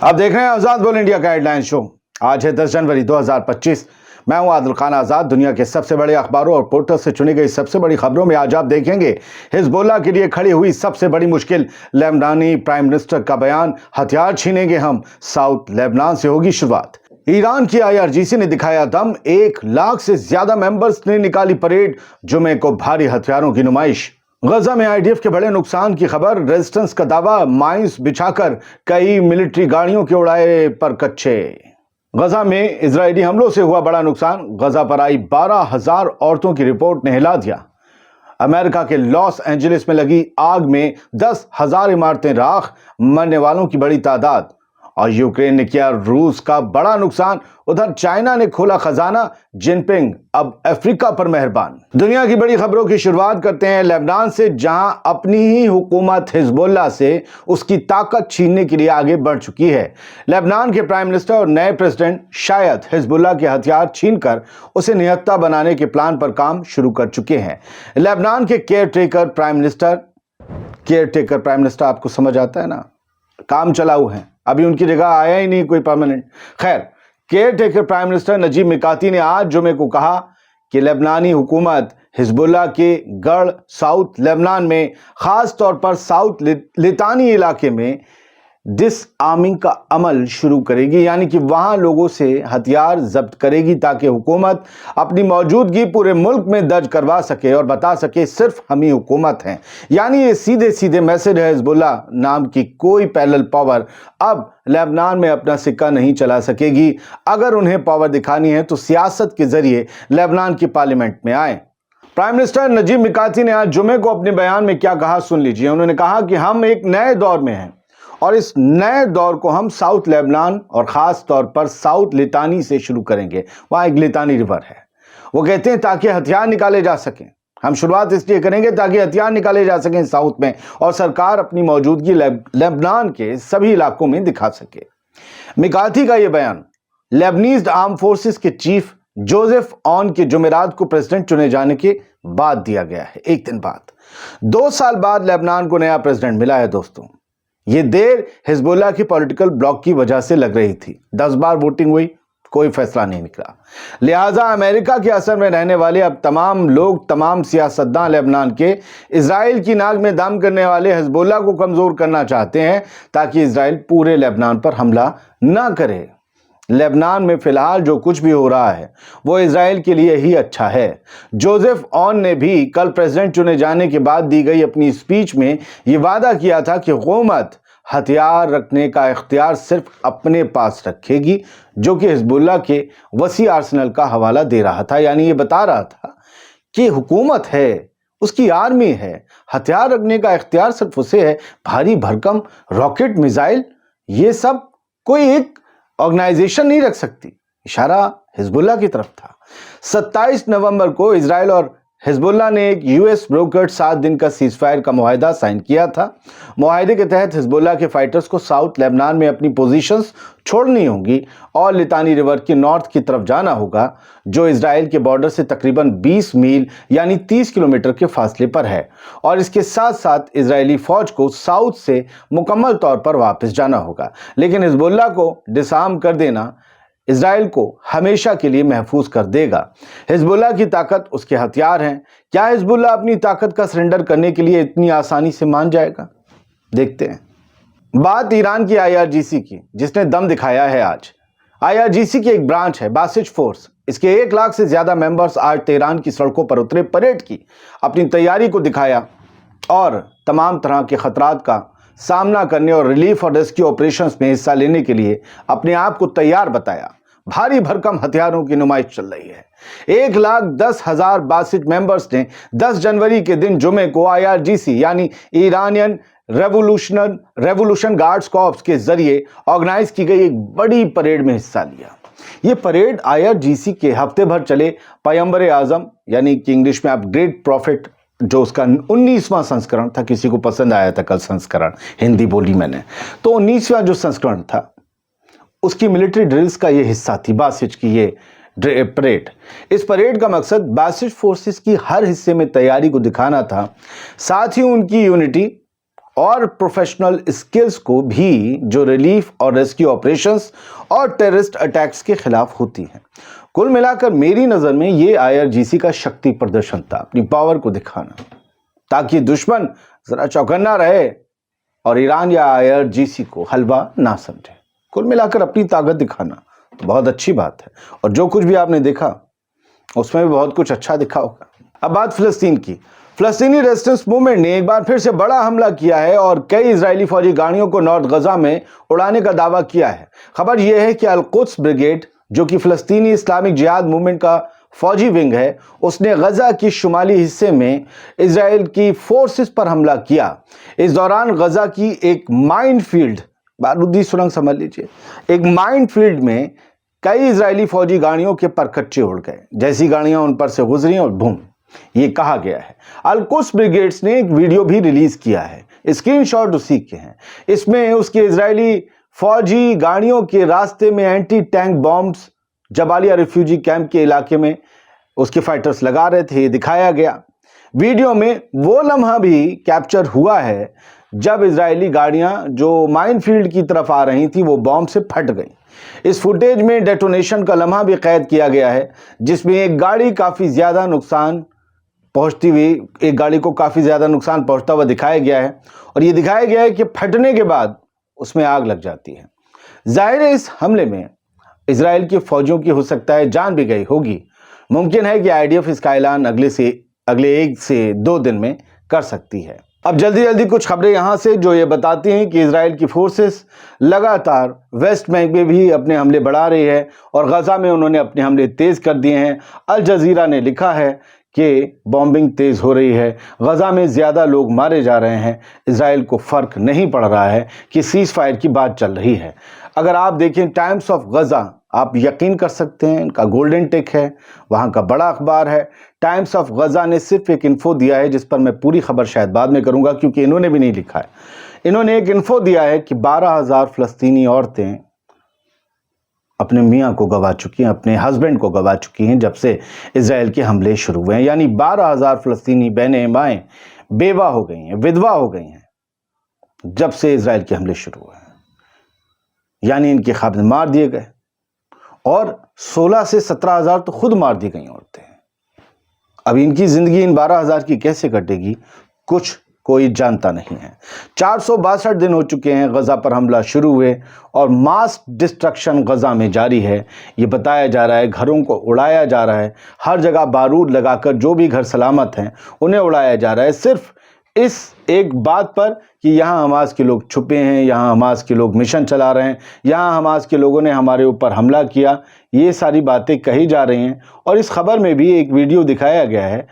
आप देख रहे हैं आजाद बोल इंडिया का हेडलाइन शो। आज है 10 जनवरी 2025। मैं हूं आदिल खान आजाद। दुनिया के सबसे बड़े अखबारों और पोर्टल से चुनी गई सबसे बड़ी खबरों में आज आप देखेंगे हिजबुल्लाह के लिए खड़ी हुई सबसे बड़ी मुश्किल, लेबनानी प्राइम मिनिस्टर का बयान, हथियार छीनेंगे हम, साउथ लेबनान से होगी शुरुआत। ईरान की IRGC ने दिखाया दम, 1 लाख से ज्यादा मेंबर्स ने निकाली परेड, जुमे को भारी हथियारों की नुमाइश। गजा में IDF के बड़े नुकसान की खबर, रेजिस्टेंस का दावा, माइंस बिछाकर कई मिलिट्री गाड़ियों के उड़ाए पर कच्चे। गजा में इजरायली हमलों से हुआ बड़ा नुकसान, गजा पर आई 12,000 औरतों की रिपोर्ट ने हिला दिया। अमेरिका के लॉस एंजलिस में लगी आग में 10,000 इमारतें राख, मरने वालों की बड़ी तादाद। और यूक्रेन ने किया रूस का बड़ा नुकसान, उधर चाइना ने खोला खजाना, जिनपिंग अब अफ्रीका पर मेहरबान। दुनिया की बड़ी खबरों की शुरुआत करते हैं लेबनान से, जहां अपनी ही हुकूमत हिजबुल्लाह से उसकी ताकत छीनने के लिए आगे बढ़ चुकी है। लेबनान के प्राइम मिनिस्टर और नए प्रेसिडेंट शायद हिजबुल्लाह के हथियार छीनकर उसे निहत्था बनाने के प्लान पर काम शुरू कर चुके हैं। लेबनान के केयरटेकर प्राइम मिनिस्टर आपको समझ आता है ना, काम चलाऊ हैं, अभी उनकी जगह आया ही नहीं कोई परमानेंट। खैर, केयरटेकर प्राइम मिनिस्टर नजीब मिकाती ने आज जुमे को कहा कि लेबनानी हुकूमत हिजबुल्लाह के गढ़ साउथ लेबनान में, खास तौर पर साउथ लितानी इलाके में डिसआर्मिंग का अमल शुरू करेगी, यानी कि वहां लोगों से हथियार जब्त करेगी ताकि हुकूमत अपनी मौजूदगी पूरे मुल्क में दर्ज करवा सके और बता सके सिर्फ हम ही हुकूमत हैं। यानी ये सीधे सीधे मैसेज है, हिजबुल्लाह नाम की कोई पैरेलल पावर अब लेबनान में अपना सिक्का नहीं चला सकेगी। अगर उन्हें पावर दिखानी है तो सियासत के जरिए लेबनान की पार्लियामेंट में आए। प्राइम मिनिस्टर नजीब मिकाती ने आज जुमे को अपने बयान में क्या कहा, सुन लीजिए। उन्होंने कहा कि हम एक नए दौर में हैं और इस नए दौर को हम साउथ लेबनान और खास तौर पर साउथ लितानी से शुरू करेंगे। वहां एक लितानी रिवर है। वो कहते हैं ताकि हथियार निकाले जा सकें। हम शुरुआत इसलिए करेंगे ताकि हथियार निकाले जा सकें साउथ में, और सरकार अपनी मौजूदगी लेबनान के सभी इलाकों में दिखा सके। मिकाती का यह बयान लेबनीज आर्म फोर्सेस के चीफ जोसेफ ऑन के जुमेरात को प्रेसिडेंट चुने जाने के बाद दिया गया है, एक दिन बाद। 2 साल बाद लेबनान को नया प्रेसिडेंट मिला है दोस्तों। ये देर हिजबुल्लाह की पॉलिटिकल ब्लॉक की वजह से लग रही थी। 10 बार वोटिंग हुई, कोई फैसला नहीं निकला। लिहाजा अमेरिका के असर में रहने वाले अब तमाम लोग, तमाम सियासतदान लेबनान के इजराइल की नाक में दम करने वाले हिजबुल्लाह को कमजोर करना चाहते हैं ताकि इजराइल पूरे लेबनान पर हमला ना करे। लेबनान में फिलहाल जो कुछ भी हो रहा है वो इजराइल के लिए ही अच्छा है। जोसेफ ऑन ने भी कल प्रेसिडेंट चुने जाने के बाद दी गई अपनी स्पीच में ये वादा किया था कि हुकूमत हथियार रखने का इख्तियार सिर्फ अपने पास रखेगी, जो कि हिजबुल्लाह के वसी आर्सेनल का हवाला दे रहा था। यानी ये बता रहा था कि हुकूमत है, उसकी आर्मी है, हथियार रखने का इख्तियार सिर्फ उसे है। भारी भरकम रॉकेट, मिसाइल, ये सब कोई एक ऑर्गेनाइजेशन नहीं रख सकती। इशारा हिजबुल्लाह की तरफ था। 27 नवंबर को इजराइल और हिजबुल्लाह ने एक US ब्रोकर्ड 7 दिन का सीजफायर का मुआहिदा साइन किया था। मुआहिदे के तहत हिजबुल्लाह के फाइटर्स को साउथ लेबनान में अपनी पोजीशंस छोड़नी होंगी और लितानी रिवर के नॉर्थ की तरफ जाना होगा, जो इजराइल के बॉर्डर से तकरीबन 20 मील यानी 30 किलोमीटर के फासले पर है। और इसके साथ साथ इजरायली फौज को साउथ से मुकम्मल तौर पर वापस जाना होगा। लेकिन हिजबुल्लाह को डिसआर्म कर देना इजराइल को हमेशा के लिए महफूज कर देगा। हिजबुल्लाह की ताकत उसके हथियार हैं। क्या हिजबुल्लाह अपनी ताकत का सरेंडर करने के लिए इतनी आसानी से मान जाएगा? देखते हैं। बात ईरान की IRGC की, जिसने दम दिखाया है आज। IRGC की एक ब्रांच है बासिज फोर्स। इसके 1 लाख से ज्यादा मेंबर्स आज तेहरान की सड़कों पर उतरे, परेड की, अपनी तैयारी को दिखाया और तमाम तरह के खतरात का सामना करने और रिलीफ और रेस्क्यू ऑपरेशंस में हिस्सा लेने के लिए अपने आप को तैयार बताया। भारी भरकम हथियारों की नुमाइश चल रही है। 1,10,000 बासिज मेंबर्स ने 10 जनवरी के दिन जुमे को IRGC यानी ईरानियन रेवोल्यूशन गार्ड्स कॉर्प्स के जरिए ऑर्गेनाइज की गई एक बड़ी परेड में हिस्सा लिया। यह परेड IRGC के हफ्ते भर चले पैगंबर आजम यानी कि इंग्लिश में आप ग्रेट प्रॉफिट, जो उसका 19वां संस्करण था, किसी को पसंद आया था कल संस्करण, हिंदी बोली मैंने, तो 19वां जो संस्करण था उसकी मिलिट्री ड्रिल्स का ये हिस्सा थी बासिज की ये परेड। इस परेड का मकसद बासिज फोर्सेस की हर हिस्से में तैयारी को दिखाना था, साथ ही उनकी यूनिटी اور پروفیشنل اسکلز کو بھی جو ریلیف اور ریسکیو آپریشنز اور ٹیررسٹ اٹیکس کے خلاف ہوتی ہیں۔ کل ملا کر میری نظر میں یہ IRGC کا شکتی پردرشن تھا، اپنی پاور کو دکھانا، تاکہ دشمن ذرا چوکنا رہے اور ایران یا IRGC کو حلوہ نہ سمجھے۔ کل ملا کر اپنی طاقت دکھانا تو بہت اچھی بات ہے، اور جو کچھ بھی آپ نے دیکھا اس میں بھی بہت کچھ اچھا دکھا ہوگا۔ اب بات فلسطین کی۔ فلسطینی ریزسٹنس موومنٹ نے ایک بار پھر سے بڑا حملہ کیا ہے اور کئی اسرائیلی فوجی گاڑیوں کو نارتھ غزہ میں اڑانے کا دعویٰ کیا ہے۔ خبر یہ ہے کہ القدس بریگیڈ، جو کہ فلسطینی اسلامک جہاد موومنٹ کا فوجی ونگ ہے، اس نے غزہ کی شمالی حصے میں اسرائیل کی فورسز پر حملہ کیا۔ اس دوران غزہ کی ایک مائن فیلڈ، بارودی سرنگ سمجھ لیجئے، ایک مائن فیلڈ میں کئی اسرائیلی فوجی گاڑیوں کے پرکچے اڑ گئے، جیسی گاڑیاں ان پر سے گزری اور بھوم، یہ کہا گیا ہے۔ القدس بریگیڈز نے ایک ویڈیو بھی ریلیز کیا ہے، اسکرین شاٹ اسی کے ہیں۔ اس میں اس کے اسرائیلی فوجی گاڑیوں کے راستے میں anti tank بامبز Jabalia refugee camp کے علاقے میں اس کے فائٹرز لگا رہے تھے، یہ دکھایا گیا۔ ویڈیو میں وہ لمحہ بھی کیپچر ہوا ہے جب اسرائیلی گاڑیاں جو مائن فیلڈ کی طرف آ رہی تھیں وہ بام سے پھٹ گئیں۔ اس فوٹیج میں ڈیٹونیشن کا لمحہ بھی قید کیا گیا ہے، جس میں ایک گاڑی کو کافی زیادہ نقصان پہنچتا ہوا دکھایا گیا ہے، اور یہ دکھایا گیا ہے کہ پھٹنے کے بعد اس میں آگ لگ جاتی ہے۔ ظاہر ہے اس حملے میں اسرائیل کے فوجیوں کی ہو سکتا ہے جان بھی گئی ہوگی۔ ممکن ہے کہ IDF اس کا اعلان اگلے 1 سے 2 دن میں کر سکتی ہے۔ اب جلدی کچھ خبریں یہاں سے جو یہ بتاتی ہیں کہ اسرائیل کی فورسز لگاتار ویسٹ بینک میں بھی اپنے حملے بڑھا رہی ہے اور غزہ میں انہوں نے اپنے حملے تیز کر دیے ہیں۔ الجزیرہ نے لکھا ہے کہ بامبنگ تیز ہو رہی ہے، غزہ میں زیادہ لوگ مارے جا رہے ہیں، اسرائیل کو فرق نہیں پڑ رہا ہے کہ سیز فائر کی بات چل رہی ہے۔ اگر آپ دیکھیں ٹائمز آف غزہ، آپ یقین کر سکتے ہیں ان کا گولڈن ٹک ہے، وہاں کا بڑا اخبار ہے۔ ٹائمز آف غزہ نے صرف ایک انفو دیا ہے، جس پر میں پوری خبر شاید بعد میں کروں گا کیونکہ انہوں نے بھی نہیں لکھا ہے۔ انہوں نے ایک انفو دیا ہے کہ 12,000 فلسطینی عورتیں اپنے میاں کو گوا چکی ہیں، اپنے ہسبینڈ کو گوا چکی ہیں جب سے اسرائیل کے حملے شروع ہوئے ہیں۔ یعنی 12,000 فلسطینی بہنیں مائیں بیوہ ہو گئی ہیں، ودوا ہو گئی ہیں جب سے اسرائیل کے حملے شروع ہوئے ہیں۔ یعنی ان کے خاوند مار دیے گئے، اور 16 سے 17,000 تو خود مار دی گئی عورتیں ہیں۔ اب ان کی زندگی ان 12,000 کی کیسے کٹے گی، کچھ کوئی جانتا نہیں ہے۔ 462 دن ہو چکے ہیں غزہ پر حملہ شروع ہوئے، اور ماس ڈسٹرکشن غزہ میں جاری ہے۔ یہ بتایا جا رہا ہے گھروں کو اڑایا جا رہا ہے، ہر جگہ بارود لگا کر جو بھی گھر سلامت ہیں انہیں اڑایا جا رہا ہے، صرف اس ایک بات پر کہ یہاں حماس کے لوگ چھپے ہیں، یہاں حماس کے لوگ مشن چلا رہے ہیں، یہاں حماس کے لوگوں نے ہمارے اوپر حملہ کیا، یہ ساری باتیں کہی جا رہی ہیں۔ اور اس خبر میں بھی ایک ویڈیو دکھایا گیا ہے،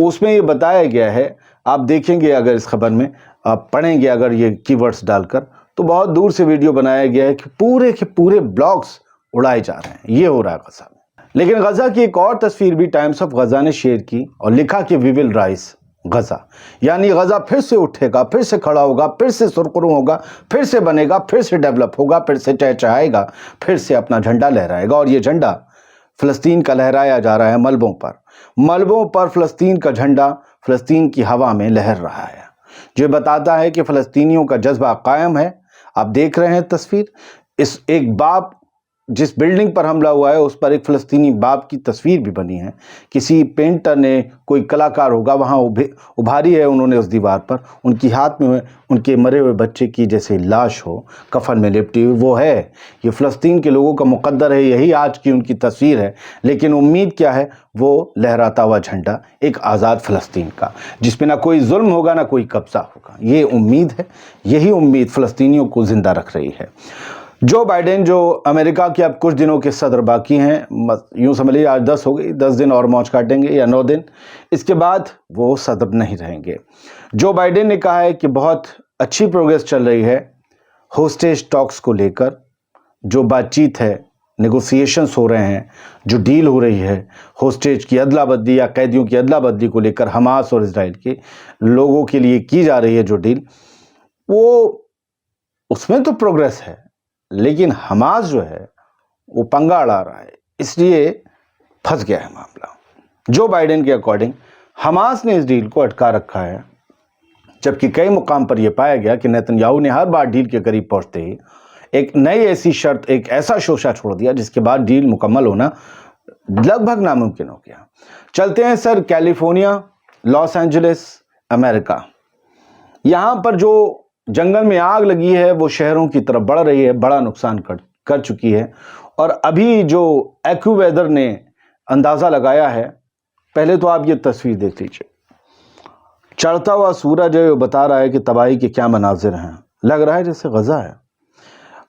اس میں یہ بتایا گیا ہے، آپ دیکھیں گے اگر اس خبر میں آپ پڑھیں گے اگر یہ کی ورڈز ڈال کر، تو بہت دور سے ویڈیو بنایا گیا ہے کہ پورے کے پورے بلاکس اڑائے جا رہے ہیں۔ یہ ہو رہا ہے غزہ میں۔ لیکن غزہ کی ایک اور تصویر بھی ٹائمز آف غزہ نے شیئر کی اور لکھا کہ وی ول رائز غزہ، یعنی غزہ پھر سے اٹھے گا، پھر سے کھڑا ہوگا، پھر سے سرخرو ہوگا، پھر سے بنے گا، پھر سے ڈیولپ ہوگا، پھر سے چہچہائے گا، پھر سے اپنا جھنڈا لہرائے گا۔ اور یہ جھنڈا فلسطین کا لہرایا جا رہا ہے ملبوں پر فلسطین کا جھنڈا فلسطین کی ہوا میں لہر رہا ہے، جو بتاتا ہے کہ فلسطینیوں کا جذبہ قائم ہے۔ آپ دیکھ رہے ہیں تصویر، اس ایک باپ جس بلڈنگ پر حملہ ہوا ہے اس پر ایک فلسطینی باپ کی تصویر بھی بنی ہے، کسی پینٹر نے، کوئی کلاکار ہوگا وہاں ابھاری ہے انہوں نے اس دیوار پر، ان کی ہاتھ میں ان کے مرے ہوئے بچے کی جیسے لاش ہو کفن میں لپٹی ہوئی، وہ ہے۔ یہ فلسطین کے لوگوں کا مقدر ہے، یہی آج کی ان کی تصویر ہے۔ لیکن امید کیا ہے؟ وہ لہراتا ہوا جھنڈا ایک آزاد فلسطین کا، جس پہ نہ کوئی ظلم ہوگا نہ کوئی قبضہ ہوگا۔ یہ امید ہے، یہی امید فلسطینیوں کو زندہ رکھ رہی ہے۔ جو بائیڈن، جو امریکہ کے اب کچھ دنوں کے صدر باقی ہیں، یوں سمجھ لیجیے آج 10 ہو گئی، 10 دن اور موج کاٹیں گے یا 9 دن، اس کے بعد وہ صدر نہیں رہیں گے۔ جو بائیڈن نے کہا ہے کہ بہت اچھی پروگریس چل رہی ہے ہوسٹیج ٹاکس کو لے کر، جو بات چیت ہے، نیگوسیشنز ہو رہے ہیں، جو ڈیل ہو رہی ہے ہوسٹیج کی ادلا بدلی یا قیدیوں کی ادلا بدلی کو لے کر حماس اور اسرائیل کے لوگوں کے لیے کی جا رہی ہے جو ڈیل، وہ اس میں تو پروگریس ہے، لیکن حماس جو ہے وہ پنگا اڑا رہا ہے، اس لیے پھنس گیا ہے معاملہ۔ جو بائیڈن کے اکارڈنگ حماس نے اس ڈیل کو اٹکا رکھا ہے जबकि कई मुकाम पर यह पाया गया कि नेतन्याहू ने हर बार डील के करीब पहुंचते ही एक नई ऐसी शर्त, एक ऐसा शोशा छोड़ दिया जिसके बाद डील मुकम्मल होना लगभग नामुमकिन हो गया। चलते हैं sir California, Los Angeles, America. यहाँ पर जो जंगल में आग लगी है वो शहरों की तरफ बढ़ रही है, बड़ा नुकसान कर चुकी है। और अभी जो एक्यूवेदर ने अंदाज़ा लगाया है, पहले तो आप ये तस्वीर देख लीजिए। चढ़ता हुआ सूरज है, वो बता रहा है कि तबाही के क्या मनाजिर हैं, लग रहा है जैसे गजा है।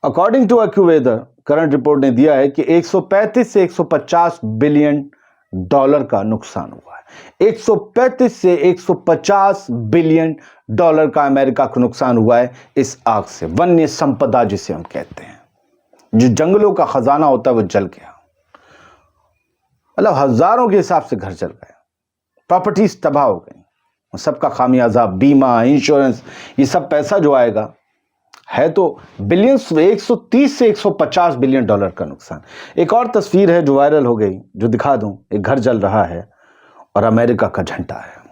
According to AccuWeather, current report ने दिया है कि 135 से 150 बिलियन डॉलर का नुकसान हुआ है। 135 से 150 बिलियन डॉलर का अमेरिका को नुकसान हुआ है इस आग से। वन्य संपदा जिसे हम कहते हैं, जो जंगलों का खजाना होता है वो जल गया। मतलब हजारों के हिसाब से घर जल गए, प्रॉपर्टीज तबाह हो गई। सबका खामियाजा, बीमा, इंश्योरेंस, ये सब पैसा जो आएगा है तो बिलियंस, 130 से 150 बिलियन डॉलर का नुकसान। एक और तस्वीर है जो वायरल हो गई, जो दिखा दूं। एक घर जल रहा है और अमेरिका का झंडा है,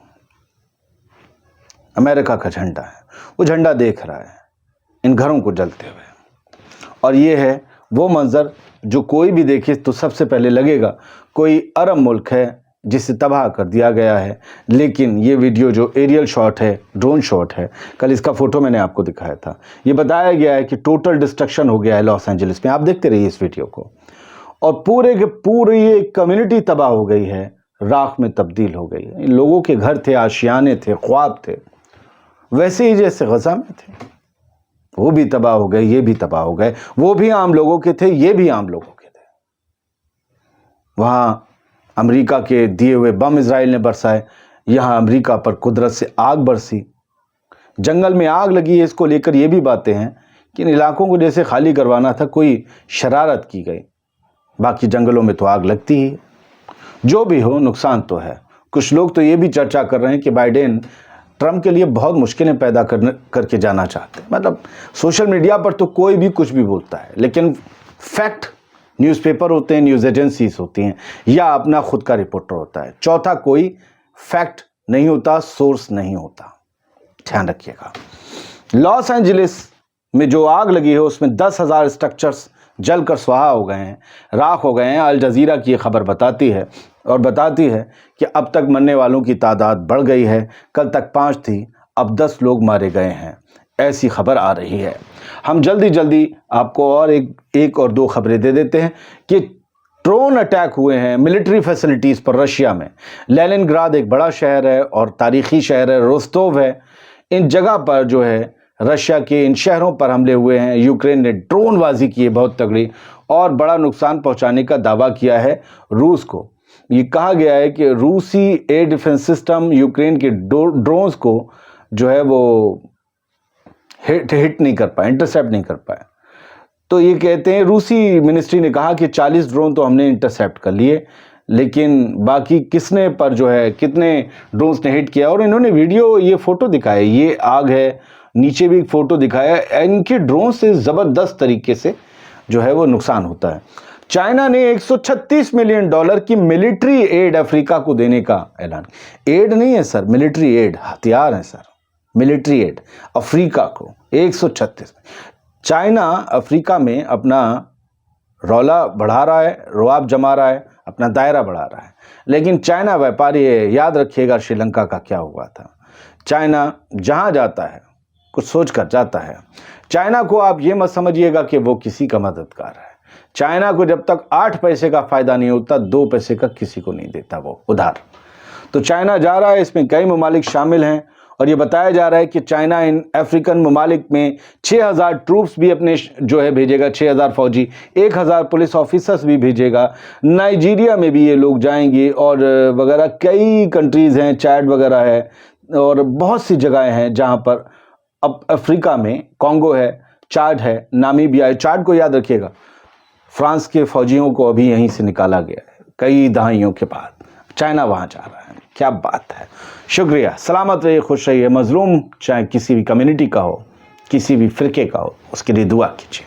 अमेरिका का झंडा है, वो झंडा देख रहा है इन घरों को जलते हुए। और ये है वो मंजर जो कोई भी देखे तो सबसे पहले लगेगा कोई अरब मुल्क है जिसे तबाह कर दिया गया है। लेकिन ये वीडियो जो एरियल शॉट है, ड्रोन शॉट है, कल इसका फोटो मैंने आपको दिखाया था, ये बताया गया है कि टोटल डिस्ट्रक्शन हो गया है लॉस एंजलिस में। आप देखते रहिए इस वीडियो को। और पूरे के पूरी ये कम्युनिटी तबाह हो गई है, राख में तब्दील हो गई है। इन लोगों के घर थे, आशियाने थे, ख्वाब थे, वैसे ही जैसे गजा में थे। वो भी तबाह हो गए, ये भी तबाह हो गए। वो भी आम लोगों के थे, ये भी आम लोगों के थे। वहां अमेरिका के दिए हुए बम इजराइल ने बरसाए, यहाँ अमेरिका पर कुदरत से आग बरसी। जंगल में आग लगी है, इसको लेकर ये भी बातें हैं कि इन इलाकों को जैसे खाली करवाना था, कोई शरारत की गई। बाकी जंगलों में तो आग लगती ही। जो भी हो, नुकसान तो है। कुछ लोग तो ये भी चर्चा कर रहे हैं कि बाइडेन ट्रंप के लिए बहुत मुश्किलें पैदा करके जाना चाहते हैं। मतलब सोशल मीडिया पर तो कोई भी कुछ भी बोलता है, लेकिन फैक्ट न्यूज़पेपर होते हैं, न्यूज़ एजेंसीज होती हैं, या अपना खुद का रिपोर्टर होता है। चौथा कोई फैक्ट नहीं होता, सोर्स नहीं होता, ध्यान रखिएगा। लॉस एंजलिस में जो आग लगी है उसमें 10,000 स्ट्रक्चर्स जलकर स्वाहा हो गए हैं, राख हो गए हैं। अल जजीरा की खबर बताती है कि अब तक मरने वालों की तादाद बढ़ गई है। कल तक 5 थी, अब 10 लोग मारे गए हैं, ऐसी खबर आ रही है। हम जल्दी आपको और एक और दो खबरें दे देते हैं कि ड्रोन अटैक हुए हैं मिलिट्री फैसिलिटीज़ पर रशिया में। लेनिनग्राद एक बड़ा शहर है और तारीखी शहर है, रोस्तोव है। इन जगह पर जो है रशिया के इन शहरों पर हमले हुए हैं। यूक्रेन ने ड्रोनबाजी की है बहुत तगड़ी और बड़ा नुकसान पहुंचाने का दावा किया है रूस को। ये कहा गया है कि रूसी एयर डिफेंस सिस्टम यूक्रेन के ड्रोन्स को जो है वो हिट नहीं कर पाए, इंटरसेप्ट नहीं कर पाए। तो ये कहते हैं, रूसी मिनिस्ट्री ने कहा कि 40 ड्रोन तो हमने इंटरसेप्ट कर लिए, लेकिन बाकी किसने पर जो है कितने ड्रोन्स ने हिट किया। और इन्होंने वीडियो, ये फोटो दिखाया, ये आग है, नीचे भी फोटो दिखाया। इनके ड्रोन से ज़बरदस्त तरीके से जो है वो नुकसान होता है। चाइना ने 136 मिलियन डॉलर की मिलिट्री एड अफ्रीका को देने का ऐलान। एड नहीं है सर, मिलिट्री एड, हथियार है सर, मिलिट्री एड अफ्रीका को 136। चाइना अफ्रीका में अपना रौला बढ़ा रहा है, रुआब जमा रहा है, अपना दायरा बढ़ा रहा है। लेकिन चाइना व्यापारी है, याद रखिएगा श्रीलंका का क्या हुआ था। चाइना जहां जाता है कुछ सोच कर जाता है। चाइना को आप ये मत समझिएगा कि वो किसी का मददगार है। चाइना को जब तक 8 पैसे का फायदा नहीं होता, 2 पैसे का किसी को नहीं देता वो उधार। तो चाइना जा रहा है, इसमें कई ममालिक शामिल हैं और ये बताया जा रहा है कि चाइना इन अफ्रीकन ममालिक में 6000 ट्रूप्स भी अपने जो है भेजेगा, 6000 फौजी, 1000 पुलिस ऑफिसर्स भी भेजेगा। नाइजीरिया में भी ये लोग जाएंगे और वगैरह कई कंट्रीज़ हैं, चैड वगैरह है और बहुत सी जगहें हैं जहाँ पर अब अफ्रीका में कॉन्गो है, चाड है, नामीबिया है। चाड को याद रखिएगा, फ्रांस के फौजियों को अभी यहीं से निकाला गया है कई दहाइयों के बाद। चाइना वहाँ जा रहा है, क्या बात है। शुक्रिया, सलामत रहिए, खुश रहिए। मजलूम चाहे किसी भी कम्युनिटी का हो, किसी भी फ़िरके का हो, उसके लिए दुआ कीजिए।